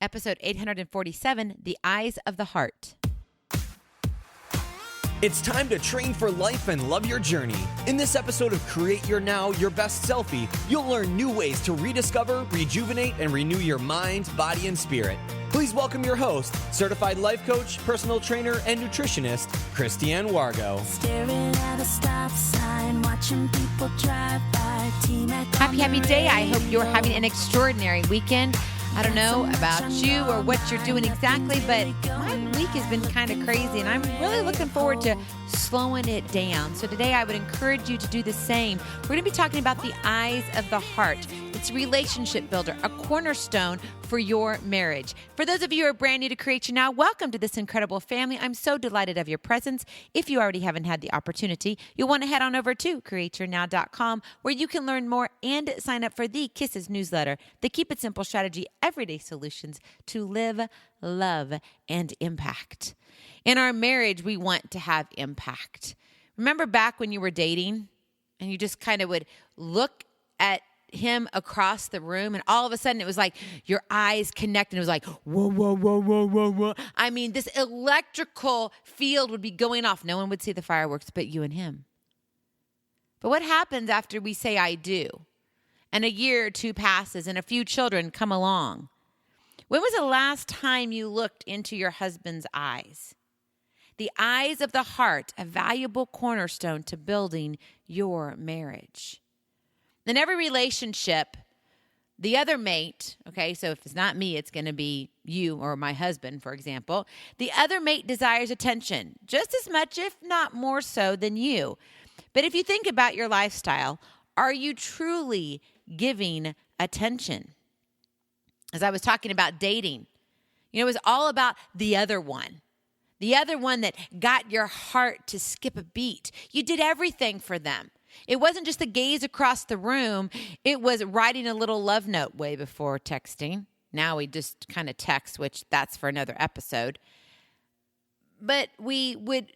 episode 847, The Eyes of the Heart. It's time to train for life and love your journey. In this episode of Create Your Now, Your Best Selfie, you'll learn new ways to rediscover, rejuvenate, and renew your mind, body, and spirit. Please welcome your host, certified life coach, personal trainer, and nutritionist, Christiane Wargo. Staring at a stop sign, watching people drive by. Happy day. I hope you're having an extraordinary weekend. I don't know about you or what you're doing exactly, but my week has been kind of crazy, and I'm really looking forward to slowing it down. So today I would encourage you to do the same. We're going to be talking about the eyes of the heart. It's a relationship builder, a cornerstone for your marriage. For those of you who are brand new to Create Your Now, welcome to this incredible family. I'm so delighted of your presence. If you already haven't had the opportunity, you'll want to head on over to createyournow.com, where you can learn more and sign up for the K.I.S.S newsletter, the Keep It Simple Strategy, everyday solutions to live, love, and impact. In our marriage, we want to have impact. Remember back when you were dating and you just kind of would look at him across the room, and all of a sudden it was like your eyes connect, and it was like, whoa, whoa, whoa, whoa, whoa, whoa. I mean, this electrical field would be going off. No one would see the fireworks but you and him. But what happens after we say I do? And a year or two passes and a few children come along. When was the last time you looked into your husband's eyes? The eyes of the heart, a valuable cornerstone to building your marriage. In every relationship, the other mate, okay, so if it's not me, it's going to be you or my husband, for example. The other mate desires attention just as much, if not more so, than you. But if you think about your lifestyle, are you truly giving attention? As I was talking about dating, it was all about the other one. The other one that got your heart to skip a beat. You did everything for them. It wasn't just the gaze across the room. It was writing a little love note way before texting. Now we just kind of text, which that's for another episode. But we would,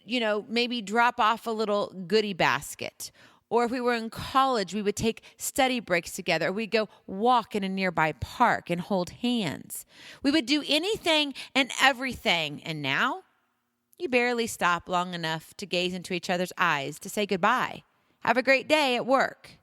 maybe drop off a little goodie basket. Or if we were in college, we would take study breaks together. We'd go walk in a nearby park and hold hands. We would do anything and everything. And now you barely stop long enough to gaze into each other's eyes to say goodbye. Have a great day at work.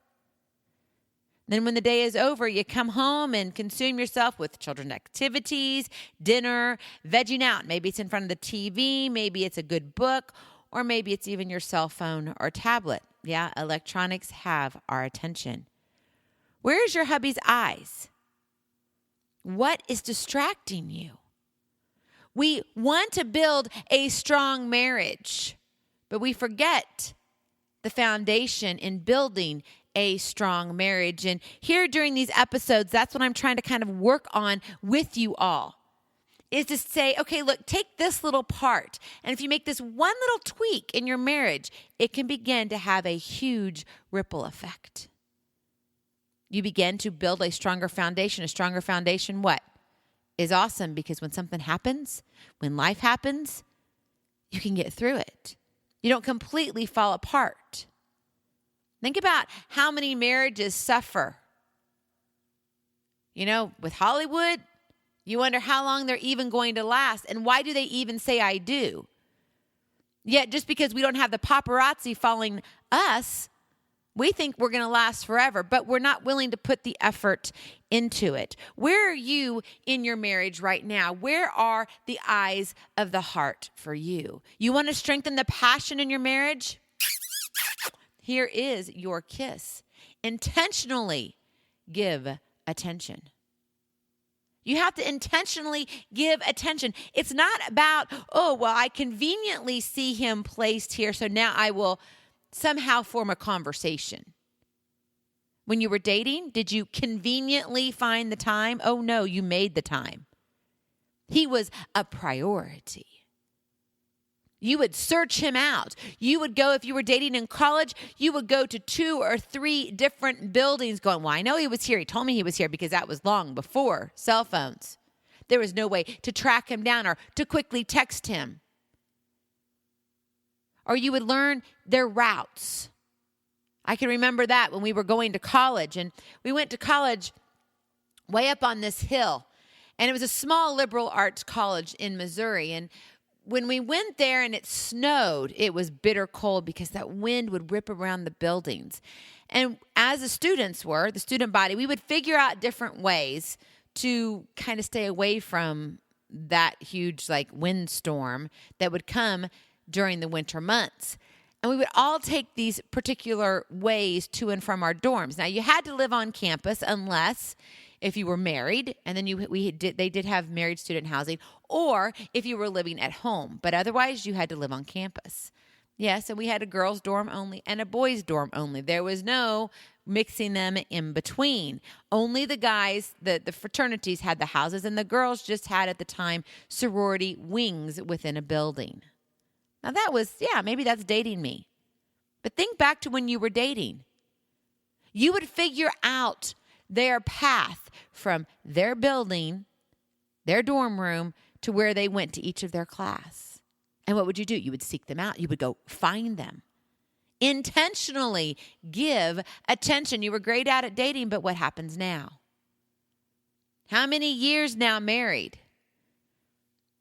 Then when the day is over, you come home and consume yourself with children's activities, dinner, vegging out. Maybe it's in front of the TV, maybe it's a good book, or maybe it's even your cell phone or tablet. Yeah, electronics have our attention. Where is your hubby's eyes? What is distracting you? We want to build a strong marriage, but we forget the foundation in building a strong marriage. And here during these episodes, that's what I'm trying to kind of work on with you all, is to say, okay, look, take this little part. And if you make this one little tweak in your marriage, it can begin to have a huge ripple effect. You begin to build a stronger foundation. A stronger foundation, what? Is awesome, because when something happens, when life happens, you can get through it. You don't completely fall apart. Think about how many marriages suffer. With Hollywood, you wonder how long they're even going to last, and why do they even say I do? Yet just because we don't have the paparazzi following us, we think we're going to last forever, but we're not willing to put the effort into it. Where are you in your marriage right now? Where are the eyes of the heart for you? You want to strengthen the passion in your marriage? Here is your kiss. Intentionally give attention. You have to intentionally give attention. It's not about, I conveniently see him placed here, so now I will somehow form a conversation. When you were dating, did you conveniently find the time? Oh no, you made the time. He was a priority. You would search him out. You would go, if you were dating in college, you would go to 2 or 3 different buildings going, well, I know he was here. He told me he was here, because that was long before cell phones. There was no way to track him down or to quickly text him. Or you would learn their routes. I can remember that when we were going to college, and we went to college way up on this hill. And it was a small liberal arts college in Missouri. And when we went there and it snowed, it was bitter cold because that wind would rip around the buildings. And as the students were, the student body, we would figure out different ways to kind of stay away from that huge windstorm that would come during the winter months. And we would all take these particular ways to and from our dorms. Now, you had to live on campus unless if you were married, and then they did have married student housing, or if you were living at home. But otherwise, you had to live on campus. Yes, and we had a girls' dorm only and a boys' dorm only. There was no mixing them in between. Only the guys, the fraternities had the houses, and the girls just had at the time sorority wings within a building. Now maybe that's dating me. But think back to when you were dating. You would figure out their path from their building, their dorm room, to where they went to each of their class. And what would you do? You would seek them out. You would go find them. Intentionally give attention. You were great at dating, but what happens now? How many years now married?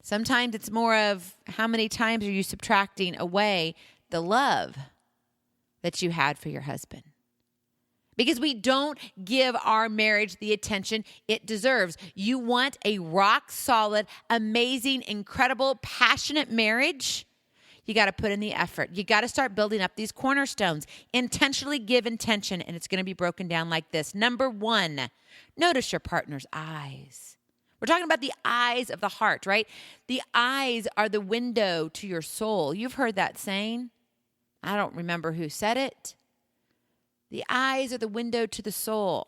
Sometimes it's more of how many times are you subtracting away the love that you had for your husband? Because we don't give our marriage the attention it deserves. You want a rock solid, amazing, incredible, passionate marriage? You got to put in the effort. You got to start building up these cornerstones. Intentionally give intention, and it's going to be broken down like this. Number 1, notice your partner's eyes. We're talking about the eyes of the heart, right? The eyes are the window to your soul. You've heard that saying. I don't remember who said it. The eyes are the window to the soul.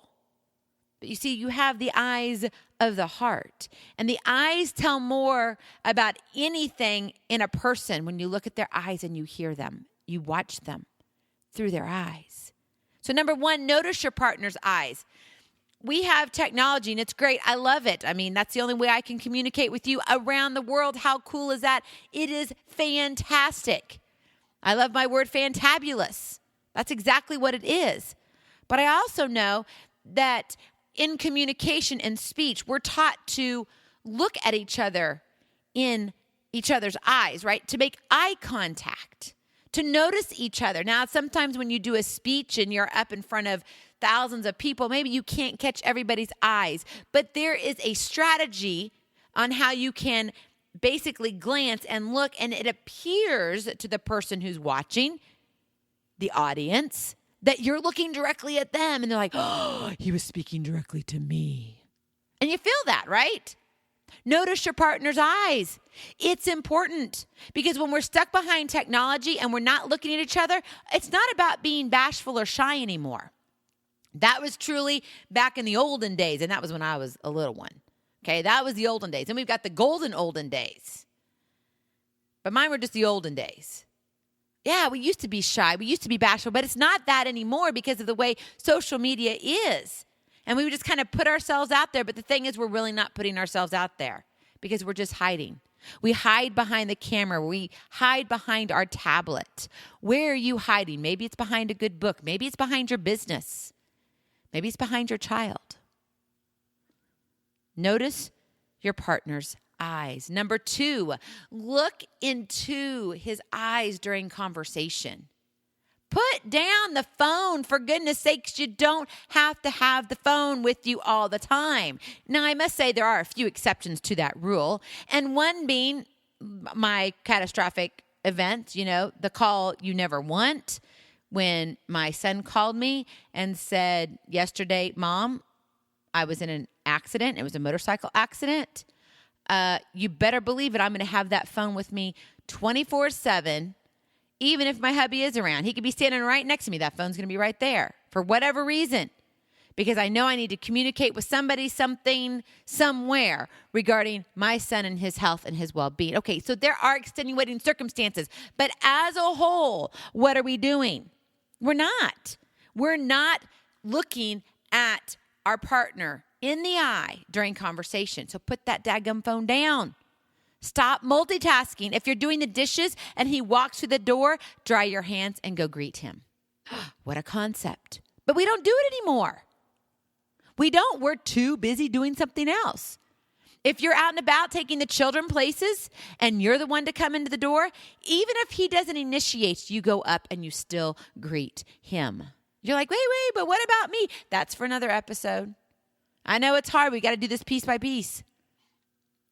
But you see, you have the eyes of the heart. And the eyes tell more about anything in a person when you look at their eyes and you hear them. You watch them through their eyes. So number 1, notice your partner's eyes. We have technology, and it's great. I love it. I mean, that's the only way I can communicate with you around the world. How cool is that? It is fantastic. I love my word fantabulous. That's exactly what it is. But I also know that in communication and speech, we're taught to look at each other in each other's eyes, right? To make eye contact, to notice each other. Now, sometimes when you do a speech and you're up in front of thousands of people, maybe you can't catch everybody's eyes, but there is a strategy on how you can basically glance and look, and it appears to the person who's watching, the audience, that you're looking directly at them, and they're like, oh, he was speaking directly to me. And you feel that, right? Notice your partner's eyes. It's important because when we're stuck behind technology and we're not looking at each other, it's not about being bashful or shy anymore. That was truly back in the olden days, and that was when I was a little one. Okay, that was the olden days. And we've got the golden olden days. But mine were just the olden days. Yeah, we used to be shy. We used to be bashful, but it's not that anymore because of the way social media is. And we would just kind of put ourselves out there. But the thing is, we're really not putting ourselves out there because we're just hiding. We hide behind the camera. We hide behind our tablet. Where are you hiding? Maybe it's behind a good book. Maybe it's behind your business. Maybe it's behind your child. Notice your partner's eyes. Number 2, look into his eyes during conversation. Put down the phone. For goodness sakes, you don't have to have the phone with you all the time. Now, I must say there are a few exceptions to that rule, and one being my catastrophic event, the call you never want, when my son called me and said, yesterday, Mom, I was in an accident. It was a motorcycle accident. You better believe it. I'm going to have that phone with me 24/7, even if my hubby is around. He could be standing right next to me. That phone's going to be right there for whatever reason, because I know I need to communicate with somebody, something, somewhere regarding my son and his health and his well-being. Okay, so there are extenuating circumstances, but as a whole, what are we doing? We're not looking at our partner in the eye during conversation. So put that daggum phone down. Stop multitasking. If you're doing the dishes and he walks through the door, dry your hands and go greet him. What a concept. But we don't do it anymore. We don't. We're too busy doing something else. If you're out and about taking the children places and you're the one to come into the door, even if he doesn't initiate, you go up and you still greet him. You're like, wait, but what about me? That's for another episode. I know it's hard. We got to do this piece by piece.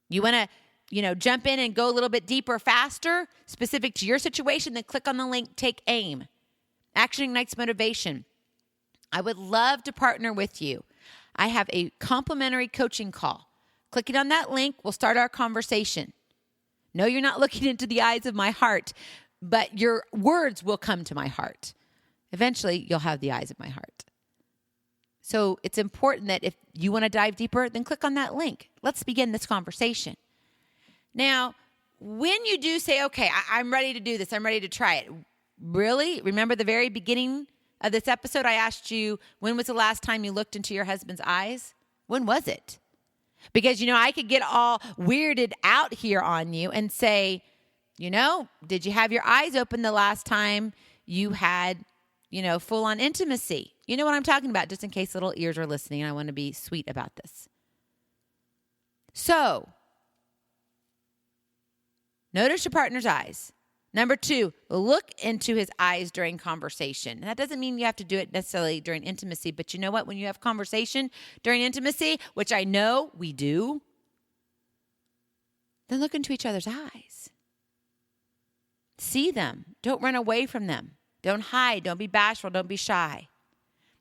You want to, jump in and go a little bit deeper, faster, specific to your situation, then click on the link, take aim. Action ignites motivation. I would love to partner with you. I have a complimentary coaching call. Clicking on that link will start our conversation. No, you're not looking into the eyes of my heart, but your words will come to my heart. Eventually, you'll have the eyes of my heart. So it's important that if you want to dive deeper, then click on that link. Let's begin this conversation. Now, when you do say, okay, I'm ready to do this, I'm ready to try it. Really? Remember the very beginning of this episode, I asked you, when was the last time you looked into your husband's eyes? When was it? Because, I could get all weirded out here on you and say, did you have your eyes open the last time you had, full-on intimacy? You know what I'm talking about, just in case little ears are listening. I want to be sweet about this. So, notice your partner's eyes. Number 2, look into his eyes during conversation. That doesn't mean you have to do it necessarily during intimacy, but you know what? When you have conversation during intimacy, which I know we do, then look into each other's eyes. See them. Don't run away from them. Don't hide. Don't be bashful. Don't be shy.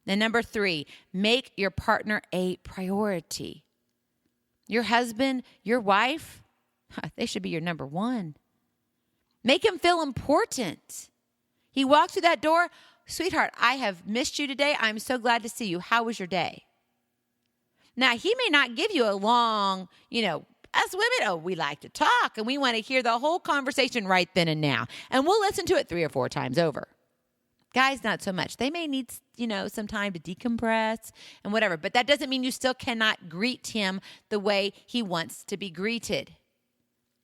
Then number 3, make your partner a priority. Your husband, your wife, they should be your number 1. Make him feel important. He walks through that door, sweetheart, I have missed you today. I'm so glad to see you. How was your day? Now, he may not give you a long, us women, we like to talk and we want to hear the whole conversation right then and now. And we'll listen to it 3 or 4 times over. Guys, not so much. They may need, some time to decompress and whatever. But that doesn't mean you still cannot greet him the way he wants to be greeted.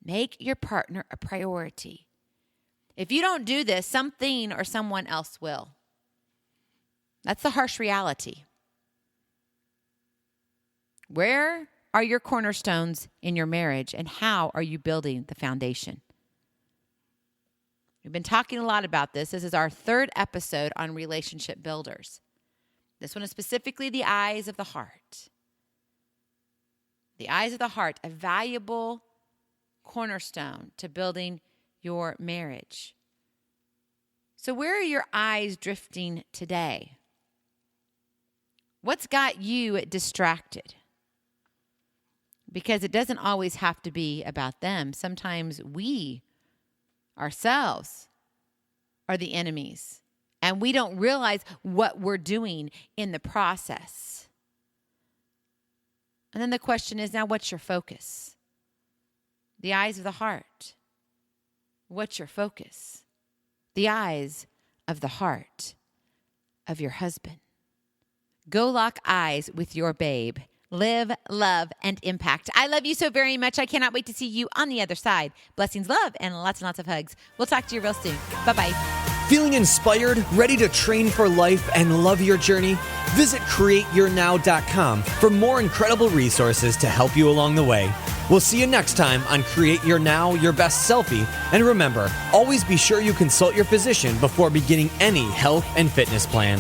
Make your partner a priority. If you don't do this, something or someone else will. That's the harsh reality. Where are your cornerstones in your marriage, and how are you building the foundation? We've been talking a lot about this. This is our 3rd episode on relationship builders. This one is specifically the eyes of the heart. The eyes of the heart, a valuable cornerstone to building your marriage. So where are your eyes drifting today? What's got you distracted? Because it doesn't always have to be about them. Sometimes we ourselves are the enemies, and we don't realize what we're doing in the process. And then the question is, now what's your focus? The eyes of the heart. What's your focus? The eyes of the heart of your husband. Go lock eyes with your babe. Live, love, and impact. I love you so very much. I cannot wait to see you on the other side. Blessings, love, and lots of hugs. We'll talk to you real soon. Bye-bye. Feeling inspired, ready to train for life and love your journey? Visit createyournow.com for more incredible resources to help you along the way. We'll see you next time on Create Your Now, Your Best Selfie. And remember, always be sure you consult your physician before beginning any health and fitness plan.